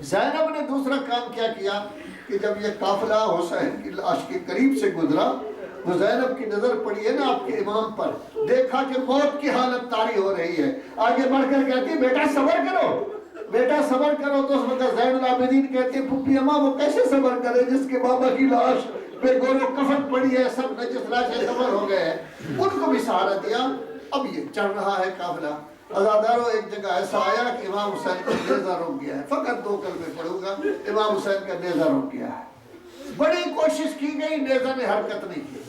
زینب نے دوسرا کام کیا کیا کہ جب یہ قافلہ حسین کی لاش کے قریب سے گزرا تو زینب کی نظر پڑی ہے نا آپ کے امام پر، دیکھا کہ موت کی حالت طاری ہو رہی ہے، آگے بڑھ کر کہتی بیٹا صبر کرو، بیٹا صبر کرو۔ تو اس وقت زین العابدین کہتے ہیں پھپھی اماں وہ کیسے صبر کرے جس کے بابا کی لاش بے گور و کفن پڑی ہے، سب نجس لاشیں صبر ہو گئے ہیں۔ ان کو بھی سہارا دیا۔ اب یہ چل رہا ہے قافلہ، عزادارو ایک جگہ ایسا آیا کہ امام حسین کا نیزہ رک گیا ہے، فقط 2 کلمے پڑھوں گا، امام حسین کا نیزہ رک گیا ہے۔ بڑی کوشش کی گئی، نیزہ نے حرکت نہیں کی۔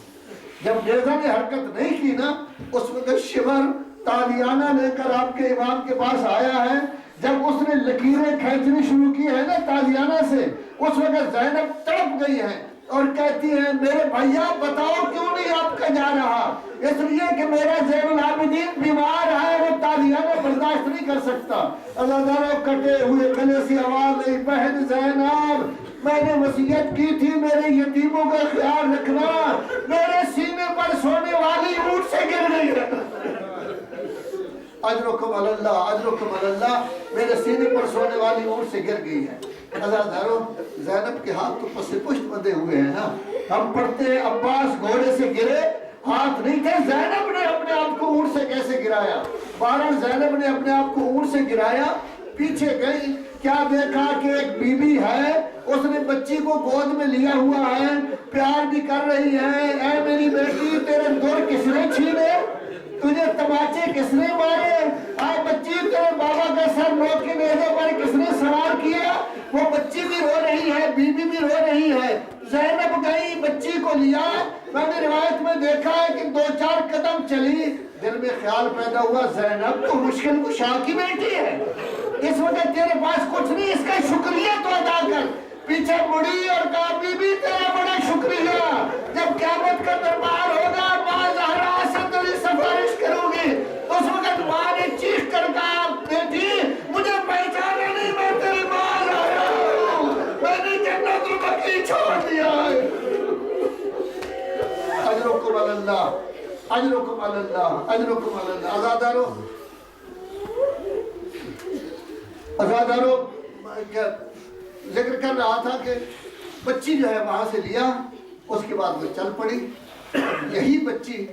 جب نیزہ نے حرکت نہیں کی نا، اس وقت شمر تالیانہ لے کر آپ کے امام کے پاس آیا ہے۔ جب اس نے لکیریں کھینچنی شروع کی ہے نا تالیانہ سے، اس وقت زینب تڑپ گئی ہے اور کہتی ہے میرے بھیا بتاؤ کیوں نہیں آپ کا جا رہا؟ اس لیے کہ میرا زین العابدین بیمار ہے، وہ تالیانہ برداشت نہیں کر سکتا۔ اللہ تعالیٰ کٹے ہوئے گلے سے آواز آئی بہن زینب میں نے وصیت کی تھی میرے یتیموں کا خیال رکھنا، میرے سینے پر سونے والی اونٹ سے گر گئی ہے۔ اجرکم اللہ اجرکم اللہ، میرے سینے پر سونے والی اونٹ سے گر گئی ہے۔ عزادارو زینب کے ہاتھ تو پس پشت بندے ہوئے ہیں نا، ہم پڑھتے ہیں عباس گھوڑے سے گرے ہاتھ نہیں تھے، زینب نے اپنے آپ کو اونٹ سے کیسے گرایا؟ بہرحال زینب نے اپنے آپ کو اونٹ سے گرایا، پیچھے گئی، کیا دیکھا کہ ایک بی بی ہے، اس نے بچی کو گود میں لیا ہوا ہے، پیار بھی کر رہی ہے، اے میری بیٹی تیرے دور کس نے چھینے، تجھے تماچے کس نے مارے، آئے بچی تیرے بابا کا سر نوک کے نیزے پر کس نے سوار کیا؟ وہ بچی بھی رو رہی ہے، بی بی بھی رو رہی ہے۔ زینب گئی بچی کو لیا، میں نے روایت میں دیکھا ہے کہ 2-4 قدم چلی، دل میں خیال پیدا ہوا زینب تو مشکل کشا کی بیٹی ہے، اس وقت تیرے پاس کچھ نہیں، اس کا شکریہ تو ادا کر۔ پیچھے مڑی اور کہا بی بی تیرا بڑا شکریہ، جب قیامت کا دربار ہوگا ماں زہرا سے تیری سفارش کروں گی۔ اس وقت ماں نے چیخ کر کہا بیٹی مجھے پہچانا نہیں، میں تیری ماں زہرا ہوں، میں نے جنت البقیع چھوڑ دیا ہے۔ اجرکم اللہ اجرکم اللہ اجرکم اللہ۔ عزادارو ذکر کر رہا تھا کہ بچی جو ہے وہاں سے لیا، اس کے بعد وہ چل پڑی۔ یہی بچی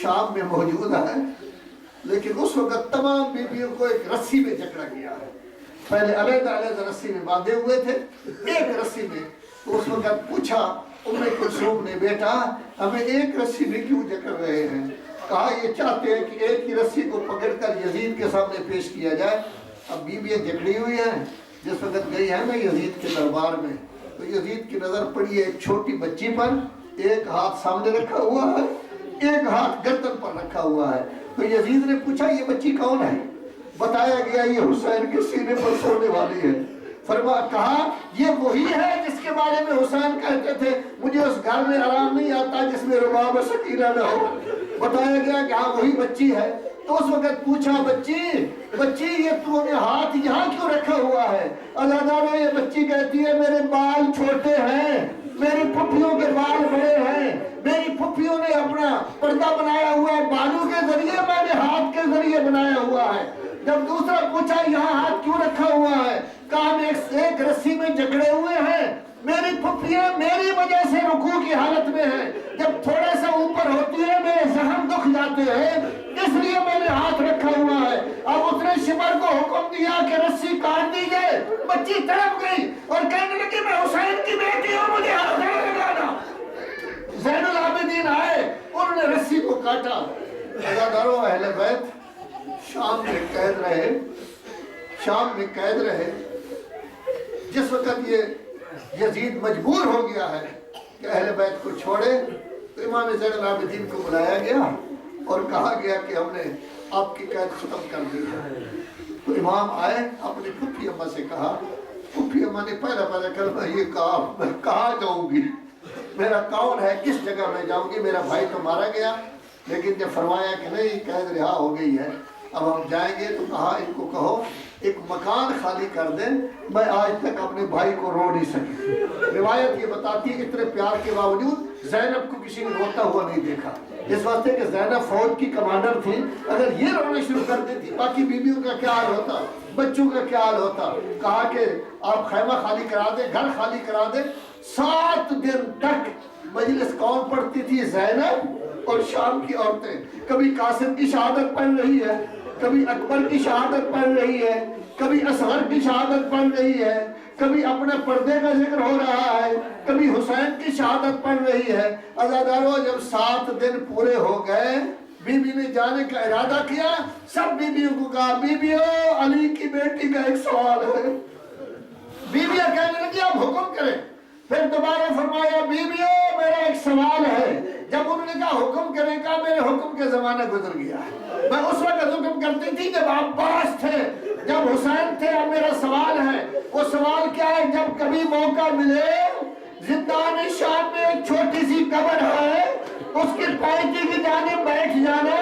شام میں موجود ہے، لیکن اس وقت تمام بیویوں کو ایک رسی میں جکڑا گیا ہے۔ پہلے علیحدہ علیحدہ رسی میں باندھے ہوئے تھے، ایک رسی میں۔ تو اس وقت پوچھا ام کلثوم نے بیٹا ہمیں ایک رسی میں کیوں جکڑ رہے ہیں؟ کہا یہ چاہتے ہیں کہ ایک ہی رسی کو پکڑ کر یزید کے سامنے پیش کیا جائے۔ اب بیویاں جکڑی ہوئی ہیں، جس وقت گئی ہے نا یزید کے دربار میں، تو یزید کی نظر پڑی ہے ایک چھوٹی بچی پر، ایک ہاتھ سامنے رکھا ہوا ہے، ایک ہاتھ گردن پر رکھا ہوا ہے۔ تو یزید نے پوچھا یہ بچی کون ہے؟ بتایا گیا یہ حسین کے سینے پر سونے والی ہے۔ کہا یہ وہی ہے جس کے بارے میں حسین کہتے تھے مجھے اس گھر میں آرام نہیں آتا جس میں رباب سکینہ نہ ہو۔ بتایا گیا کہ ہاں وہی بچی ہے۔ تو اس وقت پوچھا بچی یہ تو نے ہاتھ یہاں کیوں رکھا ہوا ہے؟ عزادارو یہ بچی کہتی ہے میرے بال چھوٹے ہیں، میری پھپھیوں کے بال بڑے ہیں، میری پھپھیوں نے اپنا پردہ بنایا ہوا ہے بالوں کے ذریعے، میں نے ہاتھ کے ذریعے بنایا ہوا ہے۔ جب دوسرا پوچھا یہاں ہاتھ کیوں رکھا ہوا ہے؟ کہا ہم ایک رسی میں جکڑے ہوئے ہیں، میری پھپھیاں میری وجہ سے رکوع کی حالت میں ہیں، جب تھوڑا سا اوپر ہوتی ہے میرے زخم دکھ جاتے ہیں، اس لیے میں نے ہاتھ رکھا ہوا ہے۔ اب اس نے شمر کو حکم دیا کہ رسی کاٹ دی جائے، بچی تڑپ گئی اور کہنے لگی میں حسین کی بیٹی ہوں، مجھے ہاتھ نہیں لگانا۔ زین العابدین آئے، انہوں نے رسی کو کاٹا۔ عزادارو اہل بیت شام میں قید رہے۔ جس وقت یہ یزید مجبور ہو گیا ہے کہ اہل بیت کو چھوڑے، تو امام زین العابدین کو بلایا گیا اور کہا گیا کہ ہم نے آپ کی قید ختم کر دی ہے۔ تو امام آئے، اپنی پھپھی اماں سے کہا، پھپھی اماں نے پہلا کلمہ یہ کہا میں کہاں جاؤں گی، میرا کون ہے، کس جگہ میں جاؤں گی، میرا بھائی تو مارا گیا۔ لیکن جب فرمایا کہ نہیں قید رہا ہو گئی ہے اب ہم جائیں گے، تو کہا ان کو کہو ایک مکان خالی کر دیں، میں آج تک اپنے بھائی کو رو نہیں سکی۔ روایت یہ بتاتی ہے اتنے پیار کے باوجود زینب کو کسی نے روتا ہوا نہیں دیکھا، اس واسطے کہ زینب فوج کی کمانڈر تھی، اگر یہ رونا شروع کر دیتی باقی بیویوں کا کیا حال ہوتا، بچوں کا کیا حال ہوتا۔ کہا کہ آپ خیمہ خالی کرا دیں، گھر خالی کرا دیں۔ 7 دن تک مجلس کون پڑھتی تھی؟ زینب اور شام کی عورتیں۔ کبھی قاسم کی شہادت پڑھ رہی ہے، کبھی اکبر کی شہادت پڑھ رہی ہے، کبھی اصغر کی شہادت پڑھ رہی ہے، کبھی اپنے پردے کا ذکر ہو رہا ہے، کبھی حسین کی شہادت پڑھ رہی ہے۔ عزادارو جب 7 دن پورے ہو گئے، بی بی نے جانے کا ارادہ کیا، سب بیویوں کو کہا بیویوں علی کی بیٹی کا ایک سوال ہے۔ بیویاں کہنے لگی آپ حکم کریں۔ پھر دوبارہ فرمایا بیویوں میرا ایک سوال ہے۔ جب انہوں نے کہا حکم کریں، کہا میرے حکم کے زمانہ گزر گیا ہے، میں اس وقت حکم کرتی تھی جب عباس تھے، جب حسین تھے، اب میرا سوال ہے۔ وہ سوال کیا ہے؟ جب کبھی موقع ملے زندان شام میں ایک چھوٹی سی قبر ہے، اس کی پائٹی کی جانب بیٹھ جانا،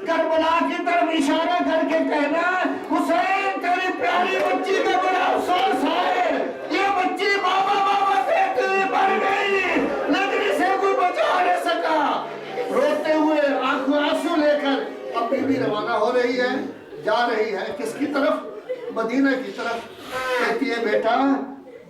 کربلا کی طرف اشارہ کر کے کہنا حسین تیری پیاری بچی کا بڑا افسوس ہے، یہ بچی بابا بابا کہتے ہوئے مر گئی لیکن اسے کوئی بچا نہیں سکا۔ روتے ہوئے آنکھوں آنسو لے کر اب بی بی روانہ ہو رہی ہے، جا رہی ہے کس کی طرف؟ مدینہ کی طرف۔ کہتی ہے بیٹا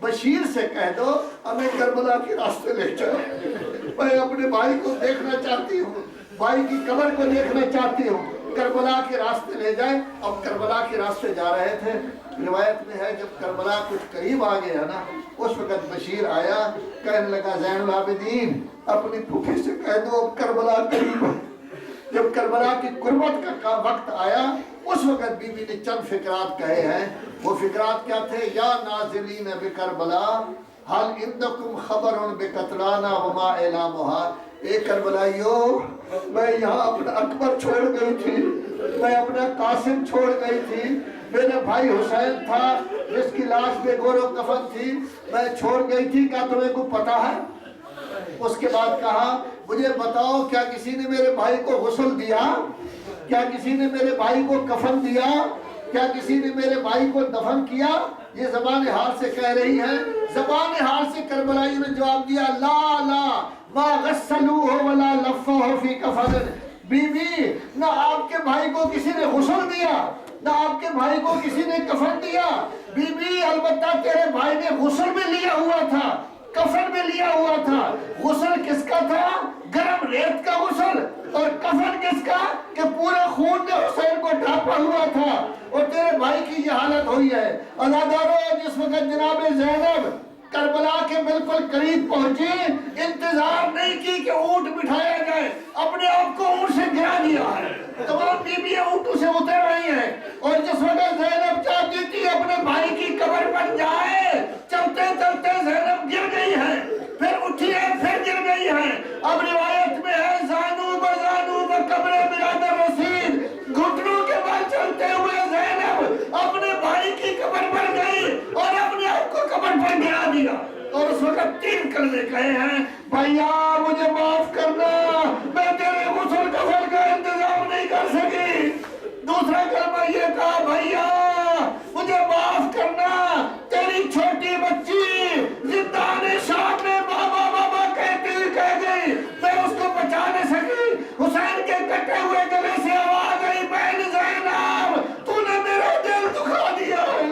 بشیر سے کہہ دو ہمیں کربلا کے راستے لے جائے، میں اپنے بھائی کو دیکھنا چاہتی ہوں، بھائی کی قبر کو دیکھنا چاہتی ہوں، کربلا کے راستے لے جائیں۔ اب کربلا کے راستے جا رہے تھے، روایت میں ہے جب کربلا کچھ قریب آ گیا نا، اس وقت بشیر آیا، کہنے لگا زین العابدین اپنی پھوپھی سے کہہ دو کربلا قریب ہے۔ جب کربلا کی قربت کا وقت آیا، اس وقت بی بی نے چند فقرات کہے ہیں۔ وہ فقرات کیا تھے؟ یا نازلین بکربلا حل عندکم خبر بقتلانا وما اعلامها۔ اے کربلائیو میں یہاں اپنا اکبر چھوڑ گئی تھی، میں اپنا قاسم چھوڑ گئی تھی، میرا بھائی حسین تھا جس کی لاش بے گور و کفن تھی، میں چھوڑ گئی تھی، کیا تمہیں کو پتا ہے؟ اس کے بعد کہا مجھے بتاؤ کیا کسی نے میرے بھائی کو غسل دیا؟ کیا کسی نے میرے بھائی کو کفن دیا؟ کیا کسی نے میرے بھائی کو دفن کیا؟ یہ زبان حال سے کہہ رہی ہے۔ زبان حال سے کربلائی نے جواب دیا لا لا ما غسلوہ ولا لفوہ فی کفن۔ بی بی نہ آپ کے بھائی کو کسی نے غسل دیا، نہ آپ کے بھائی کو کسی نے کفن دیا۔ بی بی البتہ تیرے بھائی نے غسل میں لیا ہوا تھا، کفن میں لیا ہوا تھا۔ غسل کس کا تھا؟ گرم ریت کا غسل۔ اور کفن کس کا؟ کہ پورا خون نے حسین کو ڈھانپا ہوا تھا، اور تیرے بھائی کی یہ حالت ہوئی ہے۔ عزادارو جس وقت جناب زینب کربلا کے بالکل قریب پہنچی، انتظار نہیں کی کہ اونٹ بٹھایا جائے، اپنے آپ کو اونٹ سے گرا دیا ہے۔ تمام بیویاں اونٹوں سے اتر رہی ہیں، اور جس وقت زینب چاہتی تھی اپنے بھائی کی قبر پر جائے، چلتے چلتے زینب گر گئی ہے، پھر اٹھی ہے، پھر گر گئی ہے۔ اب روایت میں ہے زانو بزانو بقبر برادر رسید، گھٹنوں کے بل چلتے ہوئے زینب اپنے بھائی کی قبر پر گئی اور اپنے آپ کو قبر پر گرا دیا، اور اس وقت 3 کلمے کہے ہیں بھائیا مجھے معاف کرنا، میں تیرے غسل کفن کا انتظام نہیں کر سکی۔ دوسرا کلمہ یہ کہا بھائیا مجھے معاف کرنا، تیری چھوٹی بچی زندان شام میں بابا بابا کہتی ہوئی کہہ گئی، میں اس کو بچا نہیں سکی۔ حسین کے کٹے ہوئے گلے سے آواز آئی بہن زینب تو نے میرا دل دکھا دیا ہے۔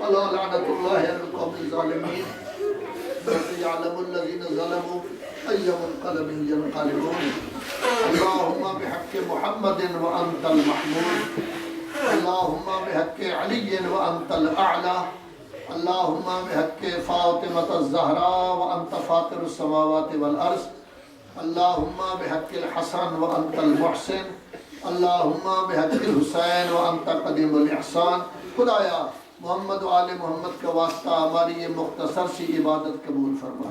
اللہ لعنت اللہ علی القوم الظالمین یعلم الذین ظلموا ای منقلب ینقلبون۔ اللہم بحق محمد وانت المحمود، اللہم بحق علی وانت الاعلی، اللہم بحق فاطمة الزہراء وانت فاطر السماوات والارض، اللہم بحق الحسن وانت المحسن، اللہم بحق الحسین وانت قدیم الاحسان۔ خدایا محمد و آل محمد کا واسطہ ہماری یہ مختصر سی عبادت قبول فرما،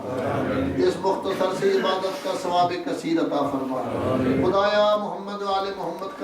اس مختصر سی عبادت کا ثواب کثیر عطا فرما۔ خدایا محمد و آل محمد کا